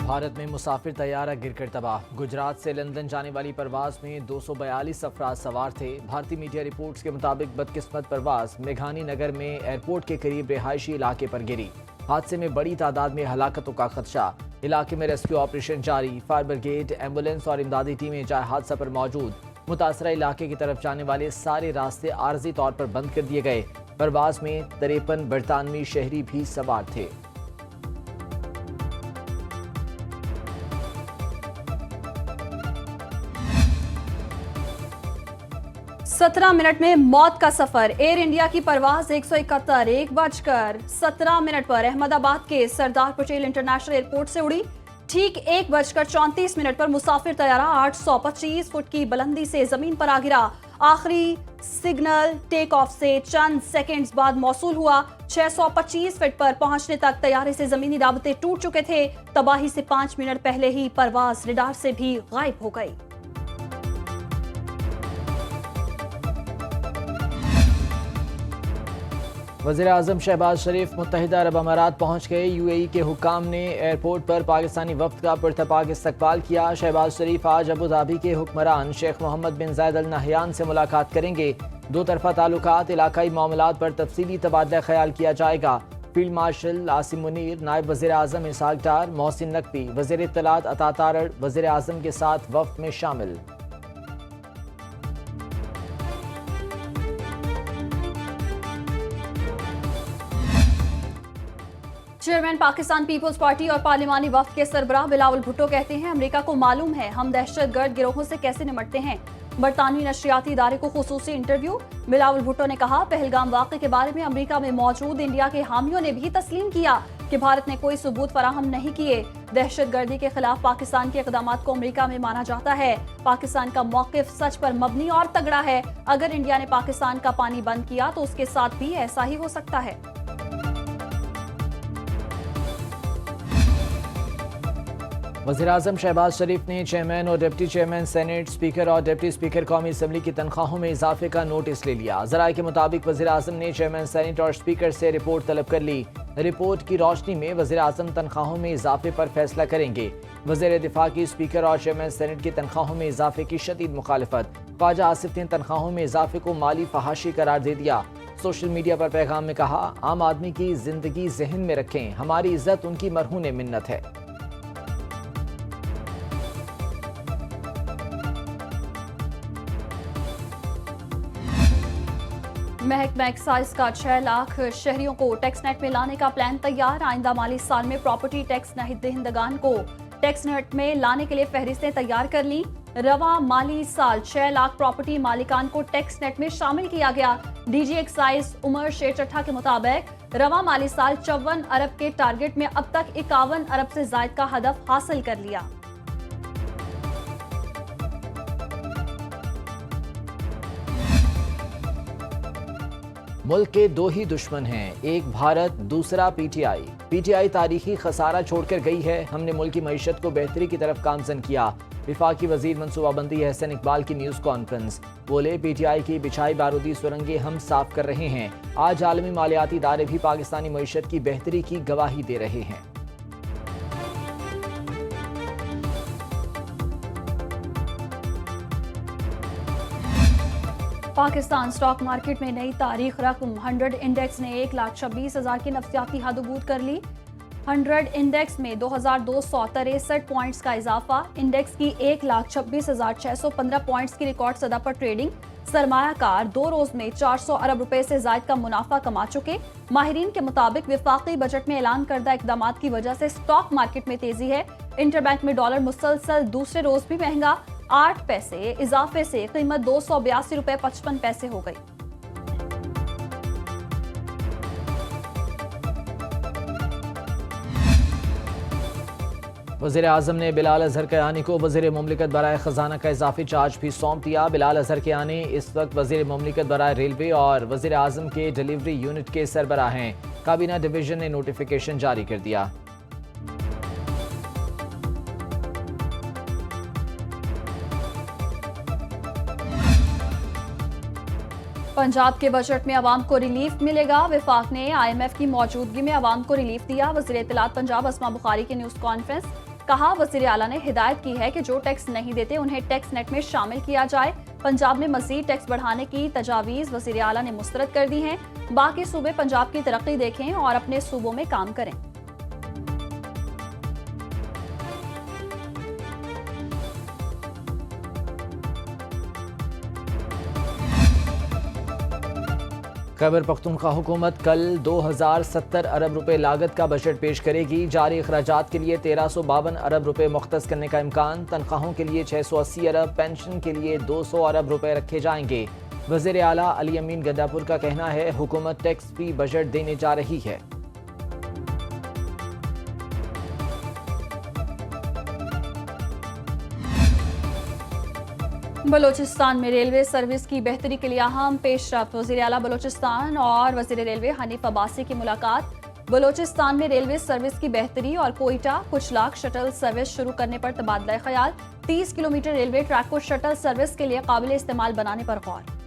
भारत में मुसाफिर तैयारा गिरकर तबाह। गुजरात से लंदन जाने वाली परवाज में 242 अफराद सवार थे। भारतीय मीडिया रिपोर्ट्स के मुताबिक बदकिस्मत परवाज मेघानी नगर में एयरपोर्ट के करीब रिहायशी इलाके पर गिरी। हादसे में बड़ी तादाद में हलाकतों का खदशा। इलाके में रेस्क्यू ऑपरेशन जारी। फायर ब्रिगेड, एम्बुलेंस और इमदादी टीमें जाए हादसा पर मौजूद। मुतासरा इलाके की तरफ जाने वाले सारे रास्ते आर्जी तौर पर बंद कर दिए गए। परवाज में 53 बरतानवी शहरी भी सवार थे। 17 मिनट में मौत का सफर। एयर इंडिया की परवाज 171 1:17 पर अहमदाबाद के सरदार पटेल इंटरनेशनल एयरपोर्ट से उड़ी। ठीक 1:34 पर मुसाफिर तैयारा 825 फुट की बुलंदी से जमीन पर आ गिरा। आखिरी सिग्नल टेक ऑफ से चंद सेकंड्स बाद मौसूल हुआ। 625 फीट पर पहुंचने तक तैयारे से जमीनी राबते टूट चुके थे। तबाही से 5 मिनट पहले ही परवाज रडार से भी गायब हो गई। वज़ीर-ए-आज़म शहबाज शरीफ मुत्तहिदा अरब अमारात पहुँच गए। यूएई के हुक्काम ने एयरपोर्ट पर पाकिस्तानी वफ्द का पुरतपाक इस्तकबाल किया। शहबाज शरीफ आज अबू धाबी के हुक्मरान शेख मोहम्मद बिन जायद अल नहयान से मुलाकात करेंगे। दो तरफा ताल्लुकात, इलाकाई मामलात पर तफसीली तबादला ख्याल किया जाएगा। फील्ड मार्शल आसिम मुनीर, नायब वज़ीर-ए-आज़म इसहाक डार, मोहसिन नकवी, वज़ीर इत्तलात अता तारड़ वज़ीर-ए-आज़म के साथ वफ्द में शामिल। चेयरमैन पाकिस्तान पीपल्स पार्टी और पार्लिमानी वफ्द के सरबराह बिलावल भुट्टो कहते हैं, अमेरिका को मालूम है हम दहशतगर्द गिरोहों से कैसे निपटते हैं। बरतानवी नशरियाती इदारे को खुसूसी इंटरव्यू। बिलावल भुट्टो ने कहा, पहलगाम वाक़े के बारे में अमेरिका में मौजूद इंडिया के हामियों ने भी तस्लीम किया कि भारत ने कोई सबूत फराहम नहीं किए। दहशतगर्दी के खिलाफ पाकिस्तान के इक़दामात को अमेरिका में माना जाता है। पाकिस्तान का मौक़िफ़ सच पर मबनी और तगड़ा है। अगर इंडिया ने पाकिस्तान का पानी बंद किया तो उसके साथ भी ऐसा ही हो सकता है। वज़ीर-ए-आज़म शहबाज शरीफ ने चेयरमैन और डिप्टी चेयरमैन सेनेट, स्पीकर और डिप्टी स्पीकर कौमी असम्बली की तनख्वाहों में इजाफे का नोटिस ले लिया। ज़राए के मुताबिक वज़ीर-ए-आज़म ने चेयरमैन सेनेट और स्पीकर से रिपोर्ट तलब कर ली। रिपोर्ट की रोशनी में वज़ीर-ए-आज़म तनख्वाहों में इजाफे पर फैसला करेंगे। वज़ीर दिफा की स्पीकर और चेयरमैन सेनेट की तनख्वाहों में इजाफे की शदीद मुखालिफत। ख्वाजा आसिफ ने तनख्वाहों में इजाफे को माली फहाशी करार दे दिया। सोशल मीडिया पर पैगाम में कहा, आम आदमी की जिंदगी जहन में रखें, हमारी इज्जत उनकी मरहून मिन्नत है। महकमा एक्साइज का 6 लाख शहरियों को टैक्स नेट में लाने का प्लान तैयार। आइंदा माली साल में प्रॉपर्टी टैक्स दहिंदगान को टैक्स नेट में लाने के लिए फहरिस्तें तैयार कर ली। रवा माली साल 6 लाख प्रॉपर्टी मालिकान को टैक्स नेट में शामिल किया गया। डीजी एक्साइज उमर शेर चट्ठा के मुताबिक रवा माली साल 54 अरब के टारगेट में अब तक 51 अरब से ज्यादा का हदफ हासिल कर लिया। मुल्क के दो ही दुश्मन हैं, एक भारत दूसरा पीटीआई। पीटीआई तारीखी खसारा छोड़कर गई है। हमने मुल्क की मईशत को बेहतरी की तरफ गामजन किया। विफाकी वजीर मनसूबाबंदी एहसन इकबाल की न्यूज़ कॉन्फ्रेंस। बोले, पीटीआई की बिछाई बारूदी सुरंगें हम साफ कर रहे हैं। आज आलमी मालियाती इदारे भी पाकिस्तानी मईशत की बेहतरी की गवाही दे रहे हैं। पाकिस्तान स्टॉक मार्केट में नई तारीख रकम 100 इंडेक्स ने 1,26,000 की नफ्सियाती हद अबूर कर ली। 100 इंडेक्स में 2,263 पॉइंट्स का इजाफा। इंडेक्स की 1,26,615 पॉइंट्स की रिकॉर्ड सतह पर ट्रेडिंग। सरमायाकार 2 रोज में 400 अरब रुपए से ज्यादा का मुनाफा कमा चुके। माहिरीन के मुताबिक विफाकी बजट में ऐलान करदा इकदामात की वजह से स्टॉक मार्केट में तेजी है। इंटरबैंक में डॉलर मुसलसल दूसरे रोज भी महंगा। 8 पैसे इजाफे से कीमत 282 रुपए 55 पैसे हो गई। वज़ीर-ए-आज़म ने बिलाल अज़हर कयानी को वज़ीर मुमलिकत बराए खजाना का इजाफी चार्ज भी सौंप दिया। बिलाल अज़हर कयानी इस वक्त वज़ीर मुमलिकत बराए रेलवे और वज़ीर-ए-आज़म के डिलीवरी यूनिट के सरबराह हैं। काबीना डिवीजन ने नोटिफिकेशन जारी कर दिया। पंजाब के बजट में अवाम को रिलीफ मिलेगा। विफाक ने IMF की मौजूदगी में अवाम को रिलीफ दिया। वज़ीर इत्तलात पंजाब अस्मा बुखारी की न्यूज़ कॉन्फ्रेंस। कहा, वज़ीर आला ने हिदायत की है कि जो टैक्स नहीं देते उन्हें टैक्स नेट में शामिल किया जाए। पंजाब में मजीद टैक्स बढ़ाने की तजावीज़ वज़ीर आला ने मुस्तरद कर दी हैं। बाकी सूबे पंजाब की तरक्की देखें और अपने सूबों में काम करें। खैबर पख्तूनख्वा हुकूमत कल 2070 अरब रुपए लागत का बजट पेश करेगी। जारी अखराजात के लिए 1352 अरब रुपए मुख्तस करने का इम्कान। तनख्वाहों के लिए 680 अरब, पेंशन के लिए 200 अरब रुपए रखे जाएंगे। वज़ीर आला अली अमीन गंडापुर का कहना है, हुकूमत टैक्स फ्री बजट देने जा रही है। बलोचिस्तान में रेलवे सर्विस की बेहतरी के लिए अहम पेशरफ्त। वज़ीर आला बलोचिस्तान और वज़ीर रेलवे हनीफ अब्बासी की मुलाकात। बलोचिस्तान में रेलवे सर्विस की बेहतरी और कोयटा कुछ लाख शटल सर्विस शुरू करने पर तबादला ख्याल। 30 किलोमीटर रेलवे ट्रैक को शटल सर्विस के लिए काबिल इस्तेमाल बनाने पर गौर।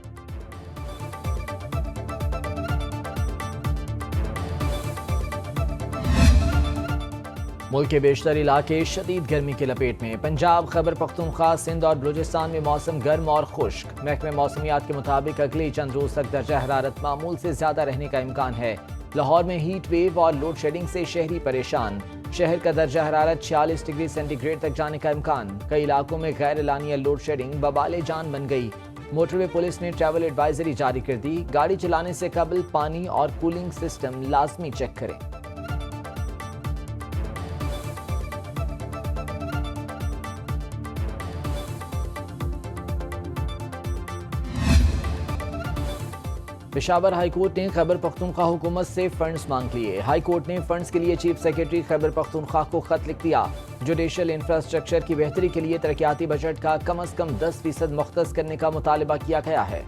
मुल्क के बेशतर इलाके शदीद गर्मी की लपेट में। पंजाब, खैबर पख्तूनख्वा, सिंध और बलूचिस्तान में मौसम गर्म और खुश्क। महकमे मौसमियात के मुताबिक अगले चंद रोज तक दर्जा हरारत मामूल से ज्यादा रहने का इम्कान है। लाहौर में हीट वेव और लोड शेडिंग से शहरी परेशान। शहर का दर्जा हरारत 46 डिग्री सेंटीग्रेड तक जाने का इम्कान। कई इलाकों में गैर एलानिया लोड शेडिंग बवाले जान बन गई। मोटरवे पुलिस ने ट्रैवल एडवाइजरी जारी कर दी। गाड़ी चलाने से कबल पानी और कूलिंग सिस्टम लाजमी चेक करें। पेशावर हाईकोर्ट ने खैबर पख्तूनख्वा हुकूमत से फंड्स मांग लिए। हाईकोर्ट ने फंड्स के लिए चीफ सेक्रेटरी खैबर पख्तूनख्वा को खत लिख दिया। जुडिशल इंफ्रास्ट्रक्चर की बेहतरी के लिए तरक्याती बजट का कम अज कम 10% मुख्तस करने का मुतालबा किया गया है।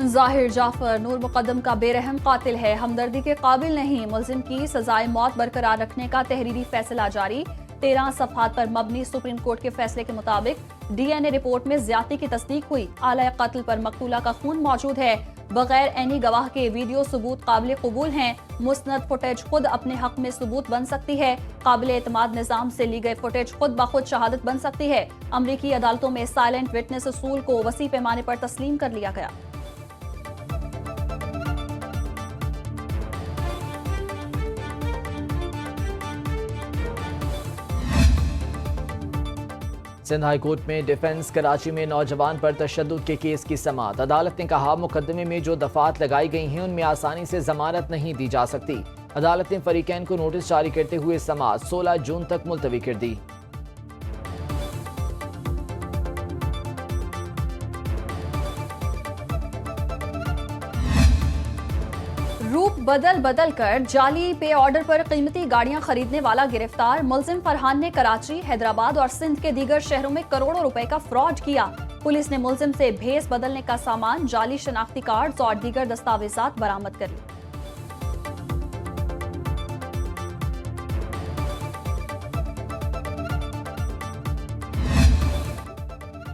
जाहिर जाफर नूर मुकद्दम का बेरहम कातिल है, हमदर्दी के काबिल नहीं। मुलजिम की सजाए मौत बरकरार रखने का तहरीरी फैसला जारी। 13 सफ़हात पर मबनी सुप्रीम कोर्ट के फैसले के मुताबिक DNA रिपोर्ट में ज्यादती की तस्दीक हुई। आला कत्ल पर मकतूला का खून मौजूद है। बगैर एनी गवाह के वीडियो सबूत काबिल कबूल हैं। मुस्नद फुटेज खुद अपने हक में सबूत बन सकती है। काबिल एतमाद निज़ाम से ली गई फुटेज खुद ब खुद शहादत बन सकती है। अमरीकी अदालतों में साइलेंट विटनेस असूल को वसी पैमाने पर तस्लीम कर लिया गया। सिंध हाई कोर्ट में डिफेंस कराची में नौजवान पर तशद्दुद के केस की समाअत। अदालत ने कहा, मुकदमे में जो दफात लगाई गई हैं उनमें आसानी से जमानत नहीं दी जा सकती। अदालत ने फरीकैन को नोटिस जारी करते हुए समाअत 16 जून तक मुलतवी कर दी। रूप बदल बदल कर जाली पे ऑर्डर पर कीमती गाड़ियां खरीदने वाला गिरफ्तार। मुलजिम फरहान ने कराची, हैदराबाद और सिंध के दीगर शहरों में करोड़ों रुपए का फ्रॉड किया। पुलिस ने मुलजिम से भेस बदलने का सामान, जाली शनाख्ती कार्ड्स और दीगर दस्तावेजात बरामद कर ली।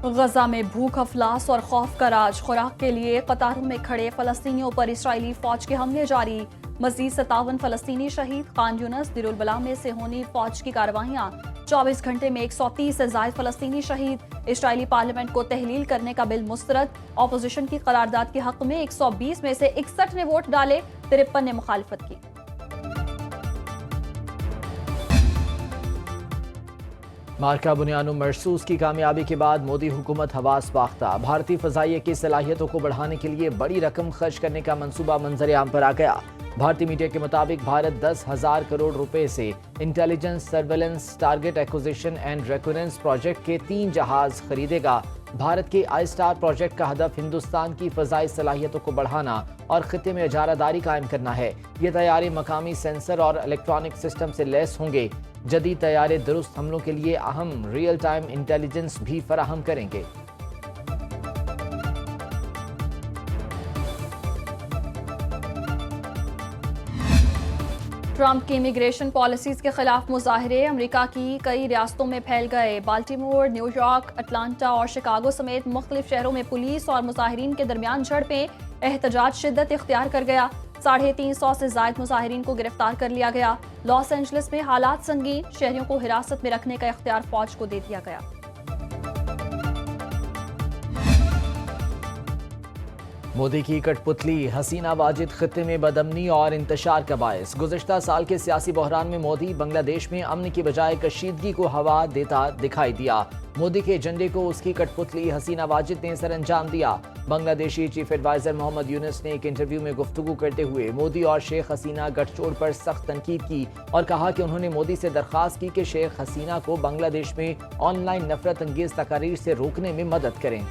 गजा में भूख, अफलास और खौफ का राज। खुराक के लिए कतारों में खड़े फलस्तीनियों पर इस्राएली फौज के हमले जारी। मजीद 57 फलस्तीनी शहीद। खान यूनस, दिरुल बला में सेहोनी फौज की कार्रवाइयां। 24 घंटे में 130 से ज्यादा फलस्तीनी शहीद। इस्राएली पार्लियामेंट को तहलील करने का बिल मुस्तरद। ऑपोजिशन की करारदाद के हक में 120 में से 61 ने वोट डाले, 53 ने मुखालिफत की। मार्का बुनियानो मरसूस की कामयाबी के बाद मोदी हुकूमत हवास बाख्ता। भारतीय फजाइया की सलाहियतों को बढ़ाने के लिए बड़ी रकम खर्च करने का मंसूबा मंजर आम पर आ गया। भारतीय मीडिया के मुताबिक भारत 10,000 करोड़ रुपए से intelligence, surveillance, target acquisition and reconnaissance project के 3 जहाज खरीदेगा। भारत के आई स्टार प्रोजेक्ट का हदफ हिंदुस्तान की फजाई सलाहियतों को बढ़ाना और खिते में इजारादारी कायम करना है। ये तैयारे मकामी सेंसर और इलेक्ट्रॉनिक सिस्टम से लैस होंगे। जदीद तैयारे दुरुस्त हमलों के लिए अहम रियल टाइम इंटेलिजेंस भी फराहम करेंगे। ट्रंप की इमिग्रेशन पॉलिसीज के खिलाफ मुजाहरे अमेरिका की कई रियासतों में फैल गए। बाल्टीमोर, न्यूयॉर्क, अटलांटा और शिकागो समेत मुख्तलिफ शहरों में पुलिस और मुजाहिरीन के दरमियान झड़पें, एहतजाज शिद्दत इख्तियार कर गया। 350 से जायद मुजाहिरीन को गिरफ्तार कर लिया गया। लॉस एंजलिस में हालात संगीन, शहरियों को हिरासत में रखने का इख्तियार फौज को दे दिया गया। मोदी की कठपुतली हसीना वाजिद खित्ते में बदअमनी और इंतशार का बायस। गुज़श्ता साल के सियासी बहरान में मोदी बांग्लादेश में अमन की बजाय कशीदगी को हवा देता दिखाई दिया। मोदी के एजेंडे को उसकी कठपुतली हसीना वाजिद ने सर अंजाम दिया। बांग्लादेशी चीफ एडवाइजर मोहम्मद यूनुस ने एक इंटरव्यू में गुफ्तगू करते हुए मोदी और शेख हसीना गठजोड़ पर सख्त तनकीद की और कहा कि उन्होंने मोदी से दरख्वास्त की कि शेख हसीना को बांग्लादेश में ऑनलाइन नफरत अंगेज तकारीर से रोकने में मदद करें।